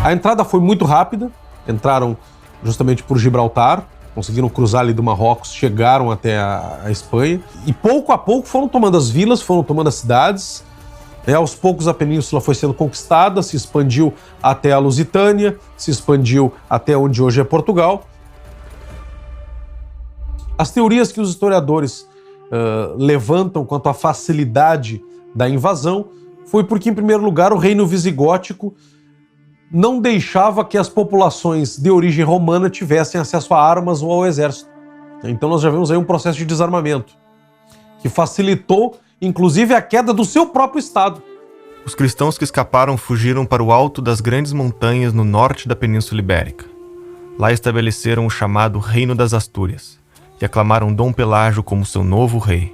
A entrada foi muito rápida, entraram justamente por Gibraltar, conseguiram cruzar ali do Marrocos, chegaram até a Espanha, e pouco a pouco foram tomando as vilas, foram tomando as cidades. Aos poucos a península foi sendo conquistada, se expandiu até a Lusitânia, se expandiu até onde hoje é Portugal. As teorias que os historiadores levantam quanto à facilidade da invasão foi porque, em primeiro lugar, o reino visigótico não deixava que as populações de origem romana tivessem acesso a armas ou ao exército. Então nós já vemos aí um processo de desarmamento que facilitou, inclusive, a queda do seu próprio Estado. Os cristãos que escaparam fugiram para o alto das grandes montanhas no norte da Península Ibérica. Lá estabeleceram o chamado Reino das Astúrias e aclamaram Dom Pelágio como seu novo rei.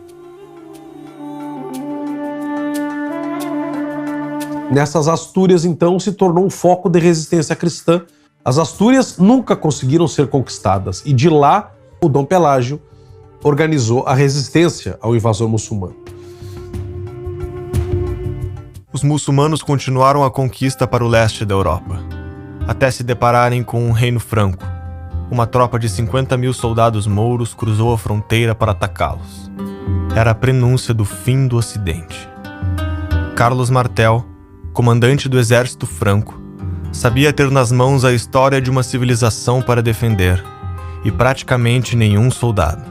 Nessas Astúrias, então, se tornou um foco de resistência cristã. As Astúrias nunca conseguiram ser conquistadas e de lá o Dom Pelágio organizou a resistência ao invasor muçulmano. Os muçulmanos continuaram a conquista para o leste da Europa, até se depararem com um reino franco. Uma tropa de 50.000 soldados mouros cruzou a fronteira para atacá-los. Era a prenúncia do fim do Ocidente. Carlos Martel, comandante do exército franco, sabia ter nas mãos a história de uma civilização para defender, e praticamente nenhum soldado.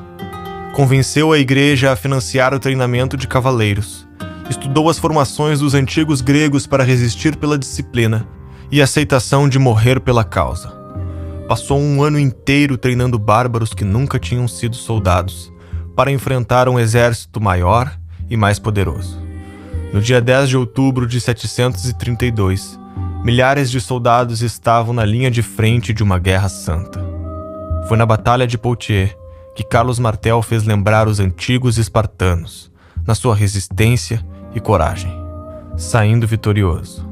Convenceu a igreja a financiar o treinamento de cavaleiros, estudou as formações dos antigos gregos para resistir pela disciplina e a aceitação de morrer pela causa. Passou um ano inteiro treinando bárbaros que nunca tinham sido soldados, para enfrentar um exército maior e mais poderoso. No dia 10 de outubro de 732, milhares de soldados estavam na linha de frente de uma guerra santa. Foi na Batalha de Poitiers que Carlos Martel fez lembrar os antigos espartanos, na sua resistência e coragem, saindo vitorioso.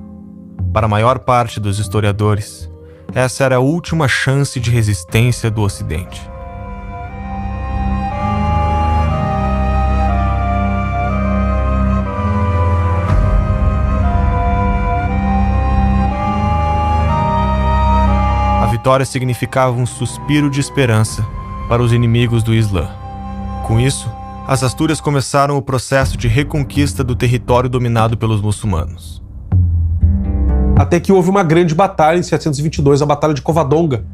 Para a maior parte dos historiadores, essa era a última chance de resistência do Ocidente. A vitória significava um suspiro de esperança para os inimigos do Islã. Com isso, as Astúrias começaram o processo de reconquista do território dominado pelos muçulmanos. Até que houve uma grande batalha em 722, a Batalha de Covadonga.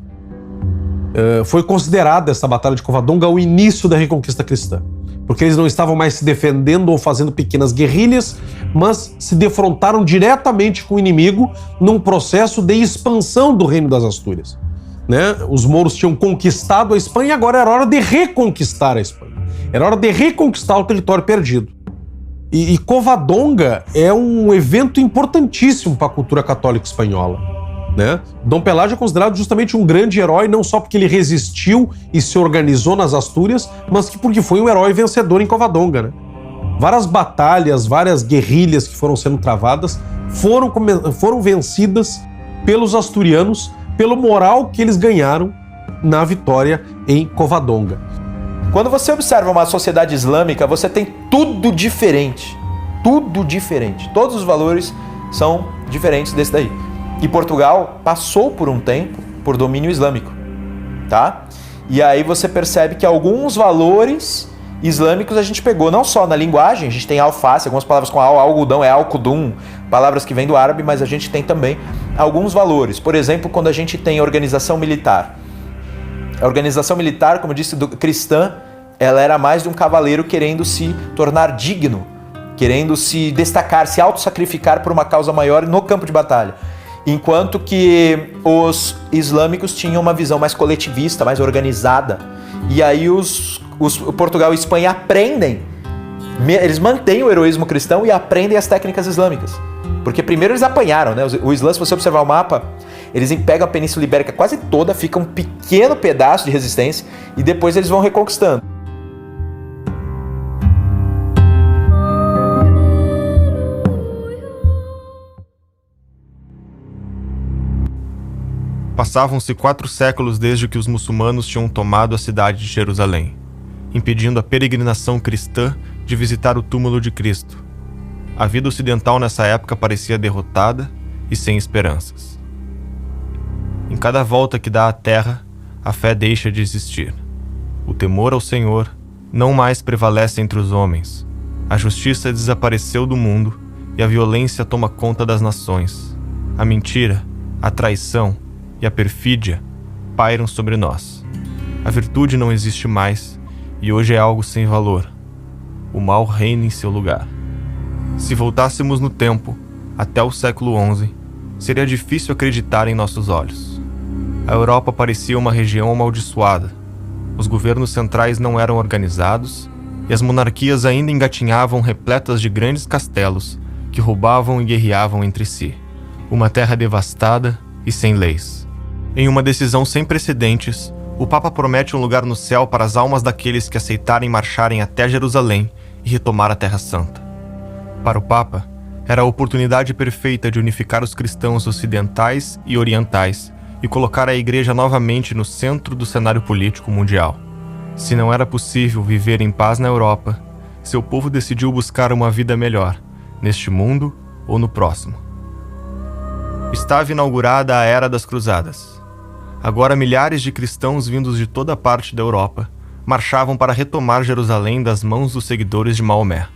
Foi considerada essa Batalha de Covadonga o início da reconquista cristã, porque eles não estavam mais se defendendo ou fazendo pequenas guerrilhas, mas se defrontaram diretamente com o inimigo num processo de expansão do Reino das Astúrias. Os mouros tinham conquistado a Espanha e agora era hora de reconquistar a Espanha. Era hora de reconquistar o território perdido. E Covadonga é um evento importantíssimo para a cultura católica espanhola. Dom Pelágio é considerado justamente um grande herói, não só porque ele resistiu e se organizou nas Astúrias, mas porque foi um herói vencedor em Covadonga. Várias batalhas, várias guerrilhas que foram sendo travadas foram vencidas pelos asturianos, pelo moral que eles ganharam na vitória em Covadonga. Quando você observa uma sociedade islâmica, você tem tudo diferente. Tudo diferente. Todos os valores são diferentes desse daí. E Portugal passou por um tempo por domínio islâmico, tá? E aí você percebe que alguns valores islâmicos a gente pegou não só na linguagem, a gente tem alface, algumas palavras com algodão é alcudum, palavras que vêm do árabe, mas a gente tem também alguns valores. Por exemplo, quando a gente tem organização militar. A organização militar, como eu disse, cristã, ela era mais de um cavaleiro querendo se tornar digno, querendo se destacar, se autossacrificar por uma causa maior no campo de batalha. Enquanto que os islâmicos tinham uma visão mais coletivista, mais organizada. E aí o Portugal e a Espanha aprendem, eles mantêm o heroísmo cristão e aprendem as técnicas islâmicas. Porque primeiro eles apanharam, O Islã, se você observar o mapa, eles pegam a Península Ibérica quase toda, fica um pequeno pedaço de resistência e depois eles vão reconquistando. Passavam-se 4 séculos desde que os muçulmanos tinham tomado a cidade de Jerusalém, impedindo a peregrinação cristã de visitar o túmulo de Cristo. A vida ocidental nessa época parecia derrotada e sem esperanças. Em cada volta que dá à terra, a fé deixa de existir. O temor ao Senhor não mais prevalece entre os homens. A justiça desapareceu do mundo e a violência toma conta das nações. A mentira, a traição e a perfídia pairam sobre nós. A virtude não existe mais e hoje é algo sem valor. O mal reina em seu lugar. Se voltássemos no tempo, até o século XI, seria difícil acreditar em nossos olhos. A Europa parecia uma região amaldiçoada. Os governos centrais não eram organizados e as monarquias ainda engatinhavam repletas de grandes castelos que roubavam e guerreavam entre si. Uma terra devastada e sem leis. Em uma decisão sem precedentes, o Papa promete um lugar no céu para as almas daqueles que aceitarem marcharem até Jerusalém e retomar a Terra Santa. Para o Papa, era a oportunidade perfeita de unificar os cristãos ocidentais e orientais e colocar a Igreja novamente no centro do cenário político mundial. Se não era possível viver em paz na Europa, seu povo decidiu buscar uma vida melhor, neste mundo ou no próximo. Estava inaugurada a Era das Cruzadas. Agora milhares de cristãos vindos de toda parte da Europa marchavam para retomar Jerusalém das mãos dos seguidores de Maomé.